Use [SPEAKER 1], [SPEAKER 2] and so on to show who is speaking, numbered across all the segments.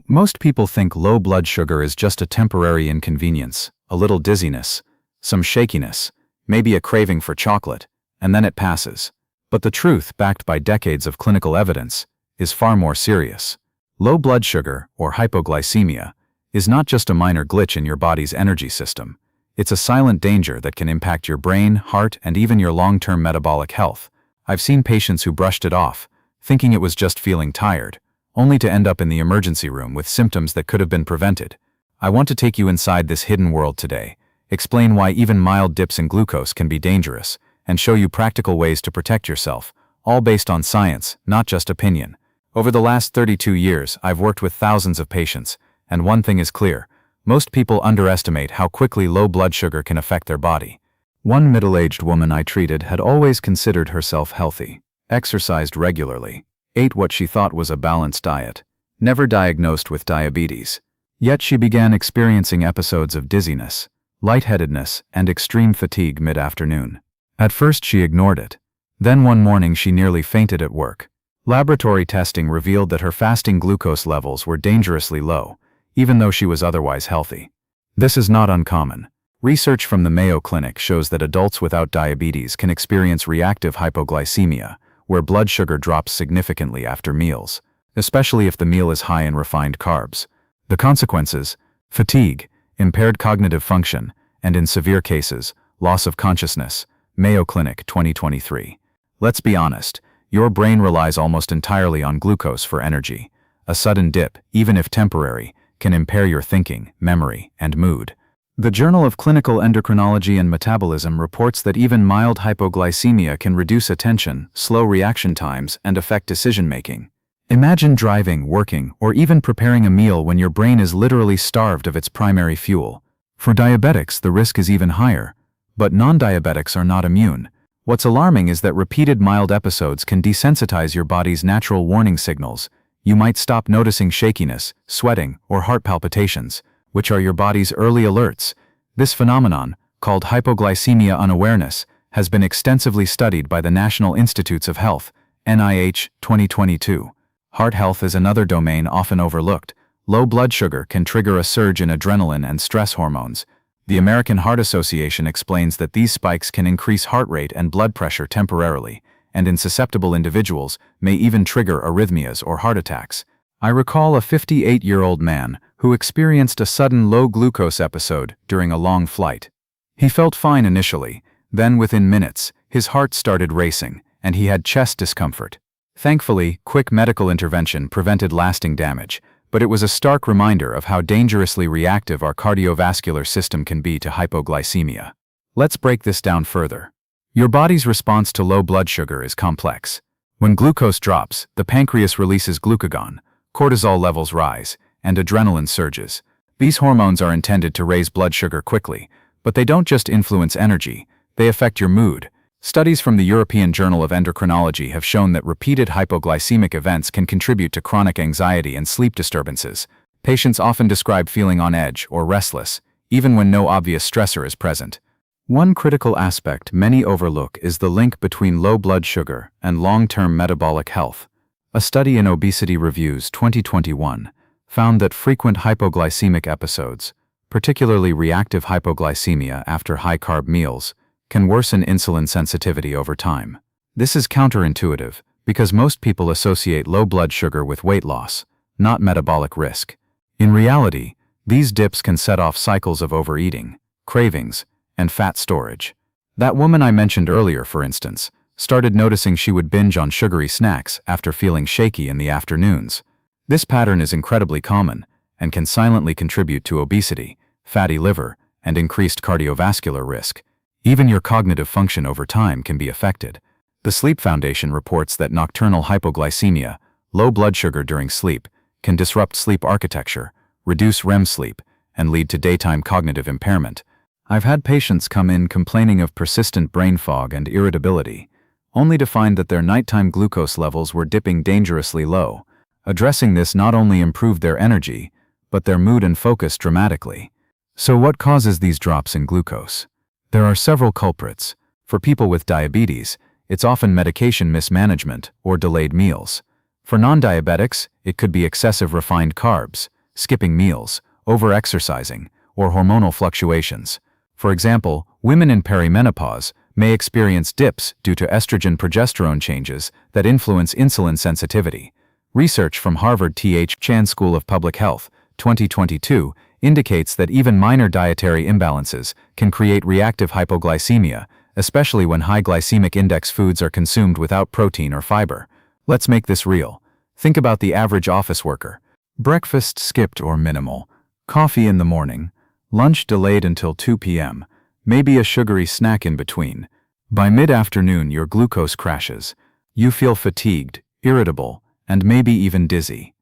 [SPEAKER 1] Most people think low blood sugar is just a temporary inconvenience, a little dizziness, some shakiness, maybe a craving for chocolate, and then it passes. But the truth, backed by decades of clinical evidence, is far more serious. Low blood sugar, or hypoglycemia, is not just a minor glitch in your body's energy system. It's a silent danger that can impact your brain, heart, and even your long-term metabolic health. I've seen patients who brushed it off, thinking it was just feeling tired, only to end up in the emergency room with symptoms that could have been prevented. I want to take you inside this hidden world today, explain why even mild dips in glucose can be dangerous, and show you practical ways to protect yourself, all based on science, not just opinion. Over the last 32 years, I've worked with thousands of patients, and one thing is clear: most people underestimate how quickly low blood sugar can affect their body. One middle-aged woman I treated had always considered herself healthy, exercised regularly, ate what she thought was a balanced diet, never diagnosed with diabetes. Yet she began experiencing episodes of dizziness, lightheadedness, and extreme fatigue mid-afternoon. At first she ignored it. Then one morning she nearly fainted at work. Laboratory testing revealed that her fasting glucose levels were dangerously low, even though she was otherwise healthy. This is not uncommon. Research from the Mayo Clinic shows that adults without diabetes can experience reactive hypoglycemia, where blood sugar drops significantly after meals, especially if the meal is high in refined carbs. The consequences: fatigue, impaired cognitive function, and in severe cases, loss of consciousness. Mayo Clinic, 2023. Let's be honest, your brain relies almost entirely on glucose for energy. A sudden dip, even if temporary, can impair your thinking, memory, and mood. The Journal of Clinical Endocrinology and Metabolism reports that even mild hypoglycemia can reduce attention, slow reaction times, and affect decision-making. Imagine driving, working, or even preparing a meal when your brain is literally starved of its primary fuel. For diabetics, the risk is even higher. But non-diabetics are not immune. What's alarming is that repeated mild episodes can desensitize your body's natural warning signals. You might stop noticing shakiness, sweating, or heart palpitations, which are your body's early alerts. This phenomenon, called hypoglycemia unawareness, has been extensively studied by the National Institutes of Health, NIH, 2022. Heart health is another domain often overlooked. Low blood sugar can trigger a surge in adrenaline and stress hormones. The American Heart Association explains that these spikes can increase heart rate and blood pressure temporarily, and in susceptible individuals may even trigger arrhythmias or heart attacks. I recall a 58-year-old man who experienced a sudden low glucose episode during a long flight. He felt fine initially, then within minutes, his heart started racing, and he had chest discomfort. Thankfully, quick medical intervention prevented lasting damage, but it was a stark reminder of how dangerously reactive our cardiovascular system can be to hypoglycemia. Let's break this down further. Your body's response to low blood sugar is complex. When glucose drops, the pancreas releases glucagon, cortisol levels rise, and adrenaline surges. These hormones are intended to raise blood sugar quickly, but they don't just influence energy, they affect your mood. Studies from the European Journal of Endocrinology have shown that repeated hypoglycemic events can contribute to chronic anxiety and sleep disturbances. Patients often describe feeling on edge or restless, even when no obvious stressor is present. One critical aspect many overlook is the link between low blood sugar and long-term metabolic health. A study in Obesity Reviews 2021 found that frequent hypoglycemic episodes, particularly reactive hypoglycemia after high-carb meals, can worsen insulin sensitivity over time. This is counterintuitive because most people associate low blood sugar with weight loss, not metabolic risk. In reality, these dips can set off cycles of overeating, cravings, and fat storage. That woman I mentioned earlier, for instance, started noticing she would binge on sugary snacks after feeling shaky in the afternoons. This pattern is incredibly common and can silently contribute to obesity, fatty liver, and increased cardiovascular risk. Even your cognitive function over time can be affected. The Sleep Foundation reports that nocturnal hypoglycemia, low blood sugar during sleep, can disrupt sleep architecture, reduce REM sleep, and lead to daytime cognitive impairment. I've had patients come in complaining of persistent brain fog and irritability, only to find that their nighttime glucose levels were dipping dangerously low. Addressing this not only improved their energy, but their mood and focus dramatically. So what causes these drops in glucose? There are several culprits. For people with diabetes, it's often medication mismanagement or delayed meals. For non-diabetics, it could be excessive refined carbs, skipping meals, over-exercising, or hormonal fluctuations. For example, women in perimenopause may experience dips due to estrogen-progesterone changes that influence insulin sensitivity. Research from Harvard T.H. Chan School of Public Health, 2022, indicates that even minor dietary imbalances can create reactive hypoglycemia, especially when high glycemic index foods are consumed without protein or fiber. Let's make this real. Think about the average office worker. Breakfast skipped or minimal, coffee in the morning, lunch delayed until 2 p.m., maybe a sugary snack in between. By mid-afternoon, your glucose crashes. You feel fatigued, irritable, and maybe even dizzy.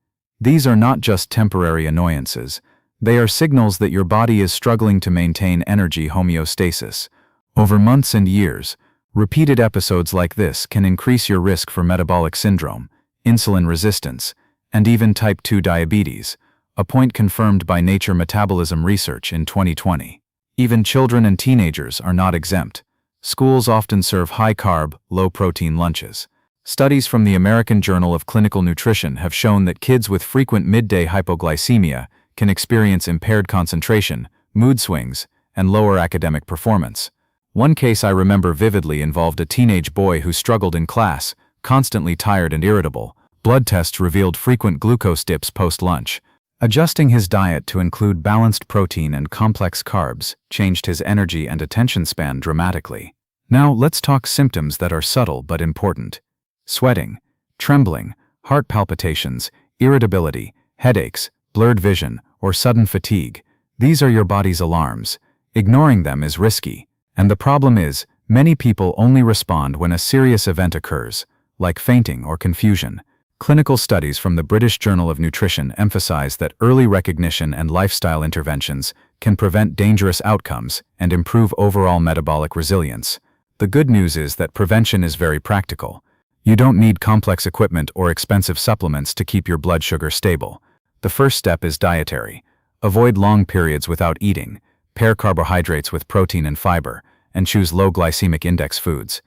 [SPEAKER 1] These are not just temporary annoyances. They are signals that your body is struggling to maintain energy homeostasis. Over months and years, repeated episodes like this can increase your risk for metabolic syndrome, insulin resistance, and even type 2 diabetes, a point confirmed by Nature Metabolism research in 2020. Even children and teenagers are not exempt. Schools often serve high-carb, low-protein lunches. Studies from the American Journal of Clinical Nutrition have shown that kids with frequent midday hypoglycemia can experience impaired concentration, mood swings, and lower academic performance. One case I remember vividly involved a teenage boy who struggled in class, constantly tired and irritable. Blood tests revealed frequent glucose dips post-lunch. Adjusting his diet to include balanced protein and complex carbs changed his energy and attention span dramatically. Now let's talk symptoms that are subtle but important. Sweating, trembling, heart palpitations, irritability, headaches, blurred vision, or sudden fatigue. These are your body's alarms. Ignoring them is risky. And the problem is, many people only respond when a serious event occurs, like fainting or confusion. Clinical studies from the British Journal of Nutrition emphasize that early recognition and lifestyle interventions can prevent dangerous outcomes and improve overall metabolic resilience. The good news is that prevention is very practical. You don't need complex equipment or expensive supplements to keep your blood sugar stable. The first step is dietary. Avoid long periods without eating, pair carbohydrates with protein and fiber, and choose low glycemic index foods.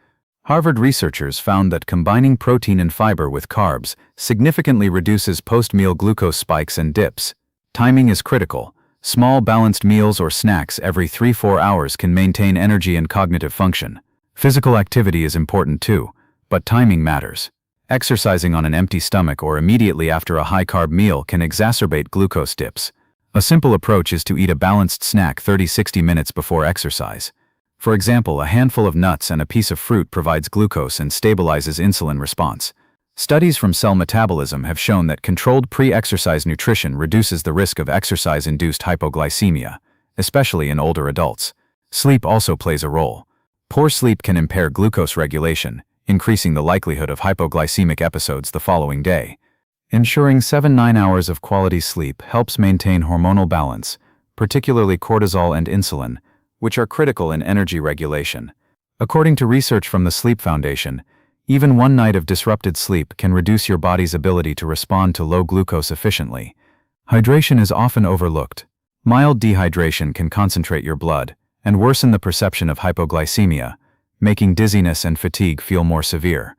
[SPEAKER 1] Harvard researchers found that combining protein and fiber with carbs significantly reduces post-meal glucose spikes and dips. Timing is critical. Small balanced meals or snacks every 3-4 hours can maintain energy and cognitive function. Physical activity is important too, but timing matters. Exercising on an empty stomach or immediately after a high-carb meal can exacerbate glucose dips. A simple approach is to eat a balanced snack 30-60 minutes before exercise. For example, a handful of nuts and a piece of fruit provides glucose and stabilizes insulin response. Studies from Cell Metabolism have shown that controlled pre-exercise nutrition reduces the risk of exercise-induced hypoglycemia, especially in older adults. Sleep also plays a role. Poor sleep can impair glucose regulation, increasing the likelihood of hypoglycemic episodes the following day. Ensuring 7-9 hours of quality sleep helps maintain hormonal balance, particularly cortisol and insulin, which are critical in energy regulation. According to research from the Sleep Foundation, even one night of disrupted sleep can reduce your body's ability to respond to low glucose efficiently. Hydration is often overlooked. Mild dehydration can concentrate your blood and worsen the perception of hypoglycemia, making dizziness and fatigue feel more severe.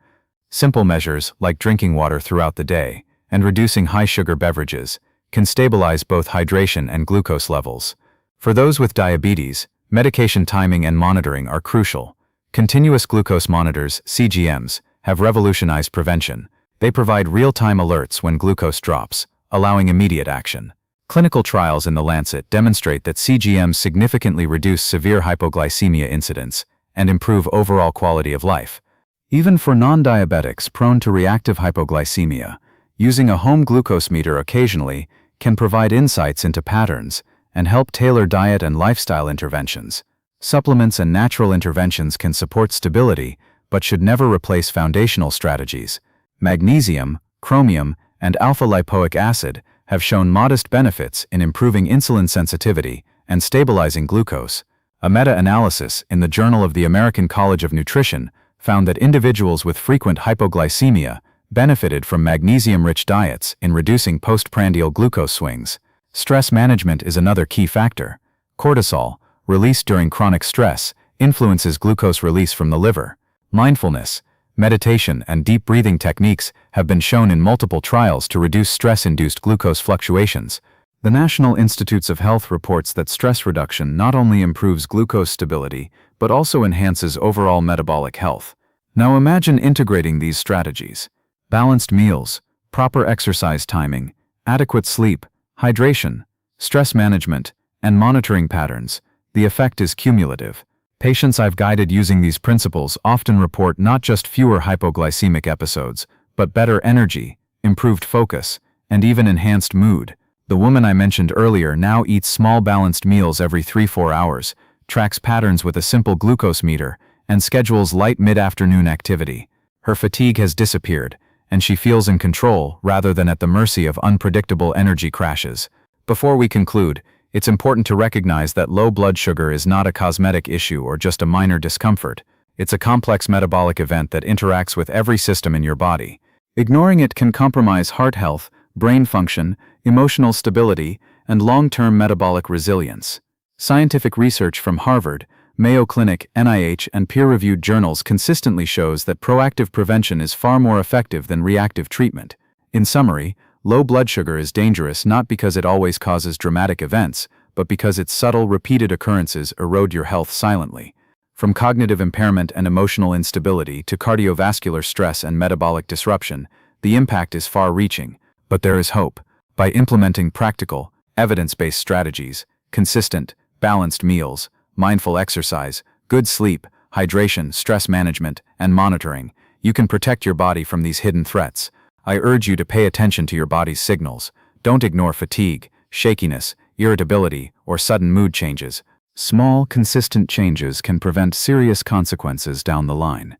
[SPEAKER 1] Simple measures like drinking water throughout the day and reducing high-sugar beverages can stabilize both hydration and glucose levels. For those with diabetes, medication timing and monitoring are crucial. Continuous glucose monitors, CGMs, have revolutionized prevention. They provide real-time alerts when glucose drops, allowing immediate action. Clinical trials in The Lancet demonstrate that CGMs significantly reduce severe hypoglycemia incidents and improve overall quality of life. Even for non-diabetics prone to reactive hypoglycemia, using a home glucose meter occasionally can provide insights into patterns and help tailor diet and lifestyle interventions. Supplements and natural interventions can support stability, but should never replace foundational strategies. Magnesium, chromium, and alpha-lipoic acid have shown modest benefits in improving insulin sensitivity and stabilizing glucose. A meta-analysis in the Journal of the American College of Nutrition found that individuals with frequent hypoglycemia benefited from magnesium-rich diets in reducing postprandial glucose swings. Stress management is another key factor. Cortisol, released during chronic stress, influences glucose release from the liver. Mindfulness, Meditation and deep breathing techniques have been shown in multiple trials to reduce stress-induced glucose fluctuations. The National Institutes of Health reports that stress reduction not only improves glucose stability, but also enhances overall metabolic health. Now imagine integrating these strategies: balanced meals, proper exercise timing, adequate sleep, hydration, stress management, and monitoring patterns. The effect is cumulative. Patients I've guided using these principles often report not just fewer hypoglycemic episodes, but better energy, improved focus, and even enhanced mood. The woman I mentioned earlier now eats small balanced meals every 3-4 hours, tracks patterns with a simple glucose meter, and schedules light mid-afternoon activity. Her fatigue has disappeared, and she feels in control rather than at the mercy of unpredictable energy crashes. Before we conclude, it's important to recognize that low blood sugar is not a cosmetic issue or just a minor discomfort. It's a complex metabolic event that interacts with every system in your body. Ignoring it can compromise heart health, brain function, emotional stability, and long-term metabolic resilience. Scientific research from Harvard, Mayo Clinic, NIH, and peer-reviewed journals consistently shows that proactive prevention is far more effective than reactive treatment. In summary, low blood sugar is dangerous not because it always causes dramatic events, but because its subtle, repeated occurrences erode your health silently. From cognitive impairment and emotional instability to cardiovascular stress and metabolic disruption, the impact is far-reaching. But there is hope. By implementing practical, evidence-based strategies, consistent, balanced meals, mindful exercise, good sleep, hydration, stress management, and monitoring, you can protect your body from these hidden threats. I urge you to pay attention to your body's signals. Don't ignore fatigue, shakiness, irritability, or sudden mood changes. Small, consistent changes can prevent serious consequences down the line.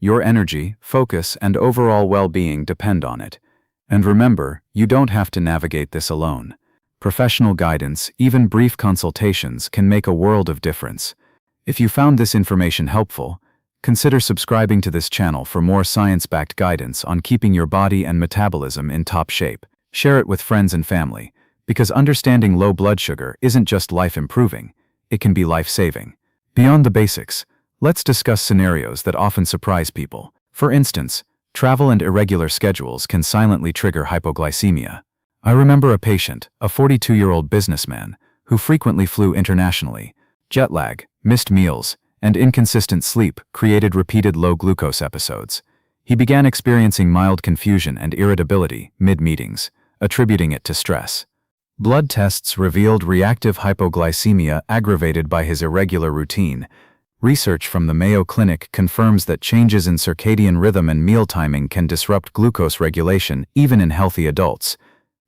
[SPEAKER 1] Your energy, focus, and overall well-being depend on it. And remember, you don't have to navigate this alone. Professional guidance, even brief consultations, can make a world of difference. If you found this information helpful, consider subscribing to this channel for more science-backed guidance on keeping your body and metabolism in top shape. Share it with friends and family, because understanding low blood sugar isn't just life-improving, it can be life-saving. Beyond the basics, let's discuss scenarios that often surprise people. For instance, travel and irregular schedules can silently trigger hypoglycemia. I remember a patient, a 42-year-old businessman, who frequently flew internationally. Jet lag, missed meals, and inconsistent sleep created repeated low glucose episodes. He began experiencing mild confusion and irritability mid-meetings, attributing it to stress. Blood tests revealed reactive hypoglycemia aggravated by his irregular routine. Research from the Mayo Clinic confirms that changes in circadian rhythm and meal timing can disrupt glucose regulation even in healthy adults.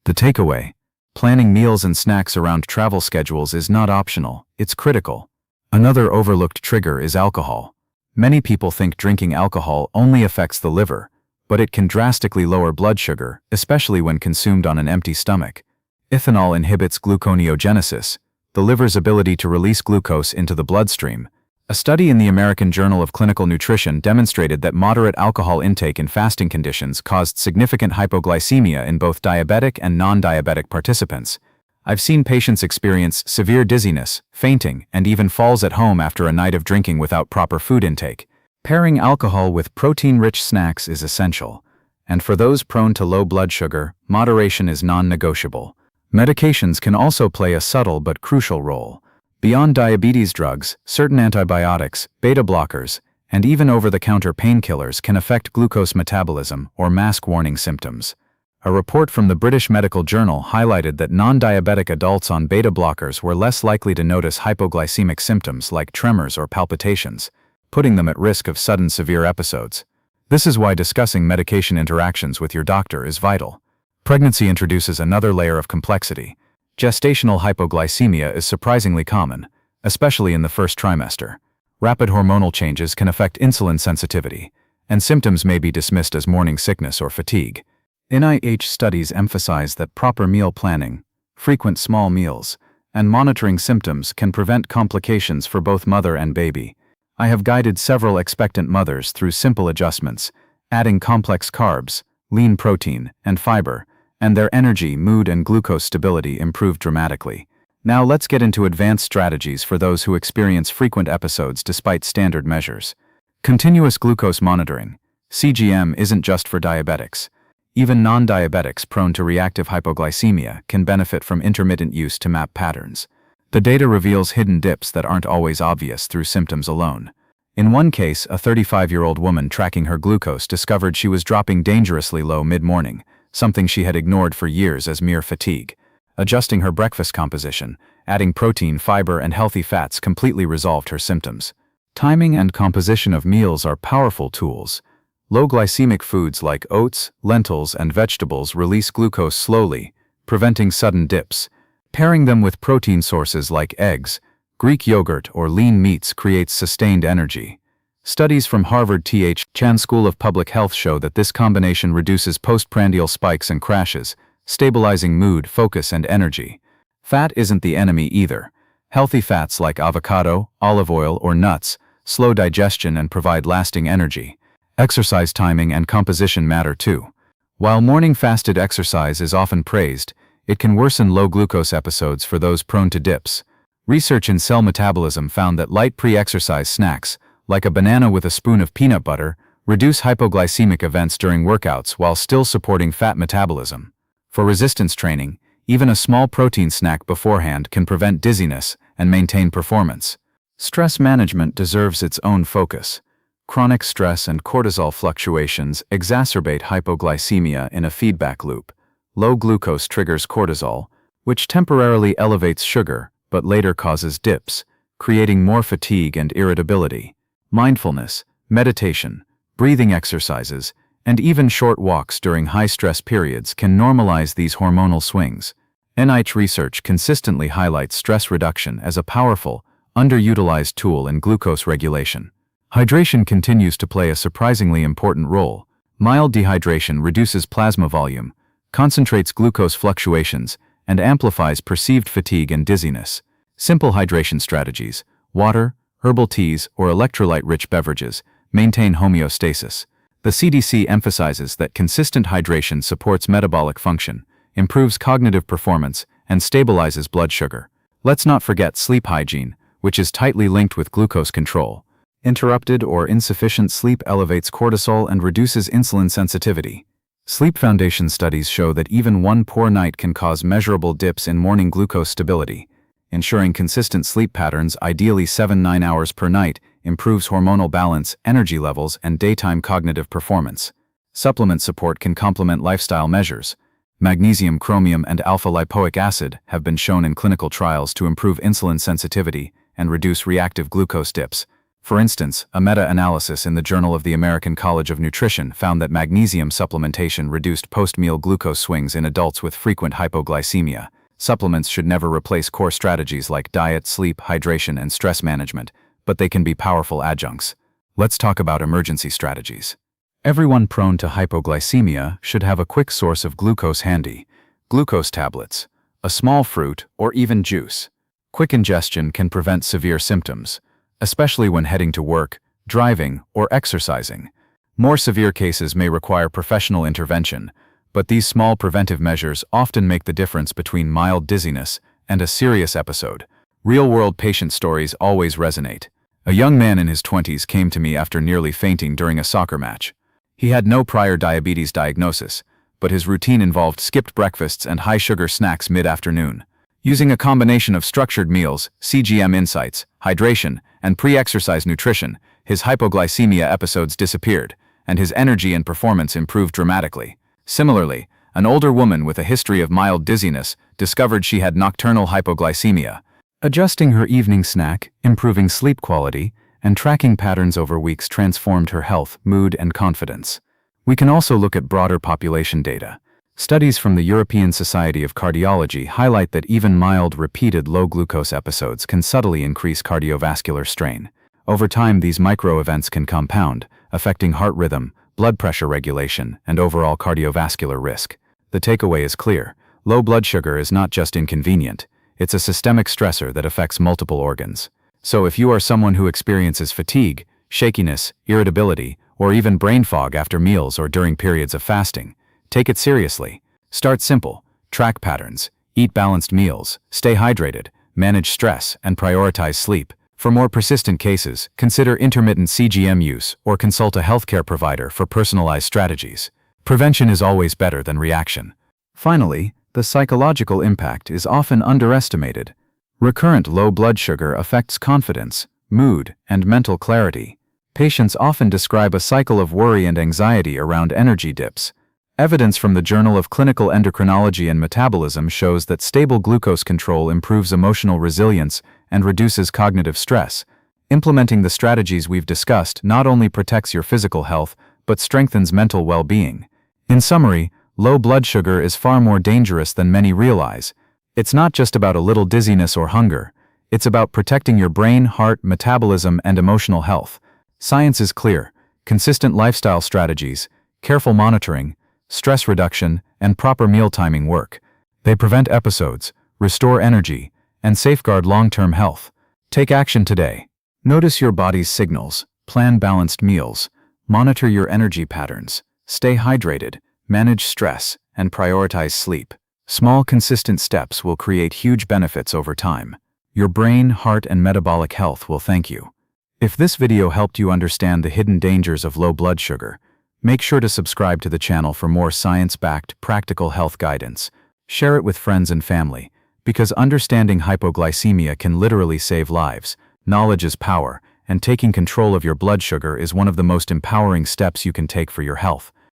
[SPEAKER 1] The takeaway: planning meals and snacks around travel schedules is not optional, it's critical. Another overlooked trigger is alcohol. Many people think drinking alcohol only affects the liver, but it can drastically lower blood sugar, especially when consumed on an empty stomach. Ethanol inhibits gluconeogenesis, the liver's ability to release glucose into the bloodstream. A study in the American Journal of Clinical Nutrition demonstrated that moderate alcohol intake in fasting conditions caused significant hypoglycemia in both diabetic and non-diabetic participants. I've seen patients experience severe dizziness, fainting, and even falls at home after a night of drinking without proper food intake. Pairing alcohol with protein-rich snacks is essential. And for those prone to low blood sugar, moderation is non-negotiable. Medications can also play a subtle but crucial role. Beyond diabetes drugs, certain antibiotics, beta blockers, and even over-the-counter painkillers can affect glucose metabolism or mask warning symptoms. A report from the British Medical Journal highlighted that non-diabetic adults on beta blockers were less likely to notice hypoglycemic symptoms like tremors or palpitations, putting them at risk of sudden severe episodes. This is why discussing medication interactions with your doctor is vital. Pregnancy introduces another layer of complexity. Gestational hypoglycemia is surprisingly common, especially in the first trimester. Rapid hormonal changes can affect insulin sensitivity, and symptoms may be dismissed as morning sickness or fatigue. NIH studies emphasize that proper meal planning, frequent small meals, and monitoring symptoms can prevent complications for both mother and baby. I have guided several expectant mothers through simple adjustments, adding complex carbs, lean protein, and fiber, and their energy, mood, and glucose stability improved dramatically. Now let's get into advanced strategies for those who experience frequent episodes despite standard measures. Continuous glucose monitoring. CGM isn't just for diabetics. Even non-diabetics prone to reactive hypoglycemia can benefit from intermittent use to map patterns. The data reveals hidden dips that aren't always obvious through symptoms alone. In one case, a 35-year-old woman tracking her glucose discovered she was dropping dangerously low mid-morning, something she had ignored for years as mere fatigue. Adjusting her breakfast composition, adding protein, fiber, and healthy fats completely resolved her symptoms. Timing and composition of meals are powerful tools. Low glycemic foods like oats, lentils, and vegetables release glucose slowly, preventing sudden dips. Pairing them with protein sources like eggs, Greek yogurt, or lean meats creates sustained energy. Studies from Harvard T.H. Chan School of Public Health show that this combination reduces postprandial spikes and crashes, stabilizing mood, focus, and energy. Fat isn't the enemy either. Healthy fats like avocado, olive oil, or nuts slow digestion and provide lasting energy. Exercise timing and composition matter too. While morning fasted exercise is often praised, it can worsen low glucose episodes for those prone to dips. Research in cell metabolism found that light pre-exercise snacks, like a banana with a spoon of peanut butter, reduce hypoglycemic events during workouts while still supporting fat metabolism. For resistance training, even a small protein snack beforehand can prevent dizziness and maintain performance. Stress management deserves its own focus. Chronic stress and cortisol fluctuations exacerbate hypoglycemia in a feedback loop. Low glucose triggers cortisol, which temporarily elevates sugar but later causes dips, creating more fatigue and irritability. Mindfulness, meditation, breathing exercises, and even short walks during high-stress periods can normalize these hormonal swings. NIH research consistently highlights stress reduction as a powerful, underutilized tool in glucose regulation. Hydration continues to play a surprisingly important role. Mild dehydration reduces plasma volume, concentrates glucose fluctuations, and amplifies perceived fatigue and dizziness. Simple hydration strategies, water, herbal teas, or electrolyte-rich beverages, maintain homeostasis. The CDC emphasizes that consistent hydration supports metabolic function, improves cognitive performance, and stabilizes blood sugar. Let's not forget sleep hygiene, which is tightly linked with glucose control. Interrupted or insufficient sleep elevates cortisol and reduces insulin sensitivity. Sleep Foundation studies show that even one poor night can cause measurable dips in morning glucose stability. Ensuring consistent sleep patterns, ideally 7-9 hours per night, improves hormonal balance, energy levels, and daytime cognitive performance. Supplement support can complement lifestyle measures. Magnesium, chromium, and alpha-lipoic acid have been shown in clinical trials to improve insulin sensitivity and reduce reactive glucose dips. For instance, a meta-analysis in the Journal of the American College of Nutrition found that magnesium supplementation reduced post-meal glucose swings in adults with frequent hypoglycemia. Supplements should never replace core strategies like diet, sleep, hydration, and stress management, but they can be powerful adjuncts. Let's talk about emergency strategies. Everyone prone to hypoglycemia should have a quick source of glucose handy. Glucose tablets, a small fruit, or even juice. Quick ingestion can prevent severe symptoms, especially when heading to work, driving, or exercising. More severe cases may require professional intervention, but these small preventive measures often make the difference between mild dizziness and a serious episode. Real-world patient stories always resonate. A young man in his 20s came to me after nearly fainting during a soccer match. He had no prior diabetes diagnosis, but his routine involved skipped breakfasts and high-sugar snacks mid-afternoon. Using a combination of structured meals, CGM insights, hydration, and pre-exercise nutrition, his hypoglycemia episodes disappeared, and his energy and performance improved dramatically. Similarly, an older woman with a history of mild dizziness discovered she had nocturnal hypoglycemia. Adjusting her evening snack, improving sleep quality, and tracking patterns over weeks transformed her health, mood, and confidence. We can also look at broader population data. Studies from the European Society of Cardiology highlight that even mild, repeated low-glucose episodes can subtly increase cardiovascular strain. Over time, these micro-events can compound, affecting heart rhythm, blood pressure regulation, and overall cardiovascular risk. The takeaway is clear. Low blood sugar is not just inconvenient, it's a systemic stressor that affects multiple organs. So if you are someone who experiences fatigue, shakiness, irritability, or even brain fog after meals or during periods of fasting, take it seriously. Start simple, track patterns, eat balanced meals, stay hydrated, manage stress, and prioritize sleep. For more persistent cases, consider intermittent CGM use or consult a healthcare provider for personalized strategies. Prevention is always better than reaction. Finally, the psychological impact is often underestimated. Recurrent low blood sugar affects confidence, mood, and mental clarity. Patients often describe a cycle of worry and anxiety around energy dips. Evidence from the Journal of Clinical Endocrinology and Metabolism shows that stable glucose control improves emotional resilience and reduces cognitive stress. Implementing the strategies we've discussed not only protects your physical health, but strengthens mental well-being. In summary, low blood sugar is far more dangerous than many realize. It's not just about a little dizziness or hunger. It's about protecting your brain, heart, metabolism, and emotional health. Science is clear. Consistent lifestyle strategies, careful monitoring, stress reduction, and proper meal timing work. They prevent episodes, restore energy, and safeguard long-term health. Take action today. Notice your body's signals, plan balanced meals, monitor your energy patterns, stay hydrated, manage stress, and prioritize sleep. Small, consistent steps will create huge benefits over time. Your brain, heart, and metabolic health will thank you. If this video helped you understand the hidden dangers of low blood sugar, make sure to subscribe to the channel for more science-backed, practical health guidance. Share it with friends and family, because understanding hypoglycemia can literally save lives. Knowledge is power, and taking control of your blood sugar is one of the most empowering steps you can take for your health.